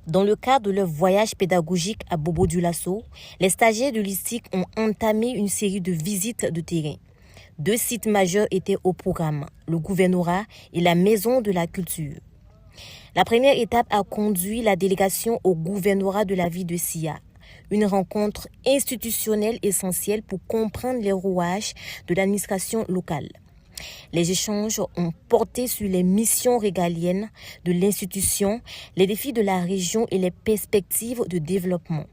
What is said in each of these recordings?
Dans le cadre de leur voyage pédagogique à Bobo-Dioulasso, les stagiaires de l'ISTIC ont entamé une série de visites de terrain. 2 sites majeurs étaient au programme, le gouvernorat et la maison de la culture. La première étape a conduit la délégation au gouvernorat de la ville de Sia, une rencontre institutionnelle essentielle pour comprendre les rouages de l'administration locale. Les échanges ont porté sur les missions régaliennes de l'institution, les défis de la région et les perspectives de développement.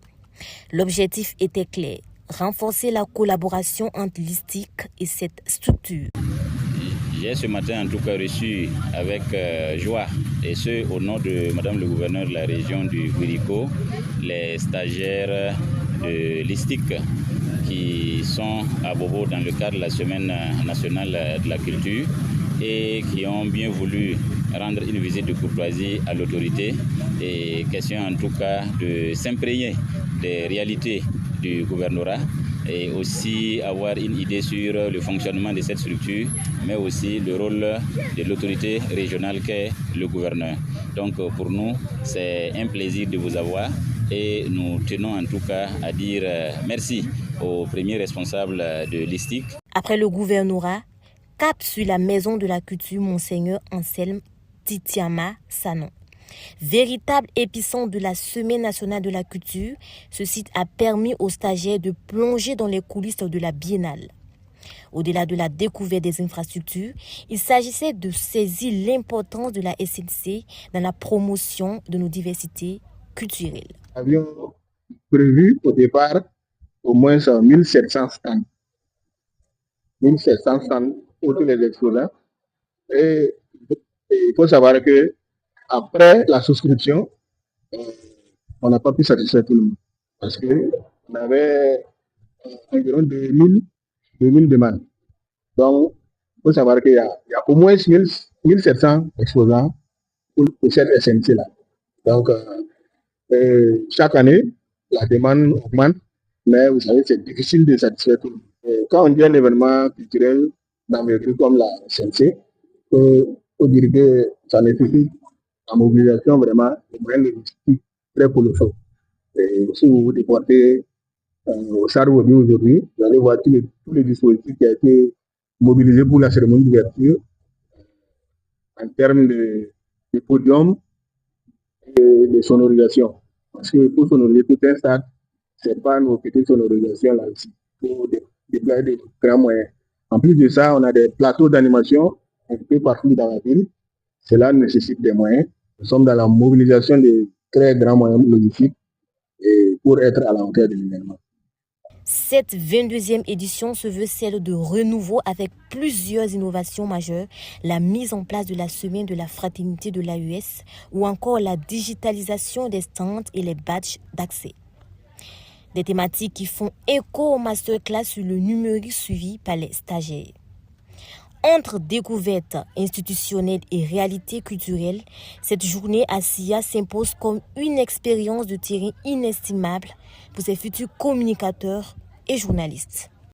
L'objectif était clair, renforcer la collaboration entre l'ISTIC et cette structure. J'ai ce matin en tout cas reçu avec joie, et ce au nom de Madame le gouverneur de la région du Guirico, les stagiaires de l'ISTIC qui sont à Bobo dans le cadre de la Semaine nationale de la culture et qui ont bien voulu rendre une visite de courtoisie à l'autorité, et question en tout cas de s'imprégner des réalités du gouvernorat et aussi avoir une idée sur le fonctionnement de cette structure, mais aussi le rôle de l'autorité régionale qu'est le gouverneur. Donc pour nous, c'est un plaisir de vous avoir et nous tenons en tout cas à dire merci aux premiers responsables de l'ISTIC. Après le gouvernorat, cap sur la maison de la culture Monseigneur Anselme Titiama Sanon. Véritable épicentre de la Semaine nationale de la culture, ce site a permis aux stagiaires de plonger dans les coulisses de la biennale. Au-delà de la découverte des infrastructures, il s'agissait de saisir l'importance de la SNC dans la promotion de nos diversités culturelles. Nous avions prévu au départ au moins 1700 stands. 1700 stands pour tous les exposants. Et il faut savoir que après la souscription, on n'a pas pu satisfaire tout le monde. Parce qu'on avait environ 2000 demandes. Donc, il faut savoir qu'il y a au moins 1700 exposants pour cette SNC-là. Donc, chaque année, la demande augmente, mais vous savez, c'est difficile de satisfaire tout le monde. Et quand on dit un événement culturel d'envergure comme la SNC, il faut dire que ça nécessite la mobilisation vraiment de moyens logistiques très colossaux. Et si vous vous déportez au Sarwobi aujourd'hui, vous allez voir tous les dispositifs qui ont été mobilisés pour la cérémonie d'ouverture en termes de podium et de sonorisation. Parce que pour sonoriser tout un stade, ce n'est pas nos petites sonorisations là aussi. Il faut déployer des grands moyens. En plus de ça, on a des plateaux d'animation un peu partout dans la ville. Cela nécessite des moyens. Nous sommes dans la mobilisation de très grands moyens logistiques pour être à la hauteur de l'événement. Cette 22e édition se veut celle de renouveau avec plusieurs innovations majeures, la mise en place de la semaine de la fraternité de l'AES ou encore la digitalisation des stands et les badges d'accès. Des thématiques qui font écho au masterclass sur le numérique suivi par les stagiaires. Entre découverte institutionnelle et réalité culturelle, cette journée à SIA s'impose comme une expérience de terrain inestimable pour ses futurs communicateurs et journalistes.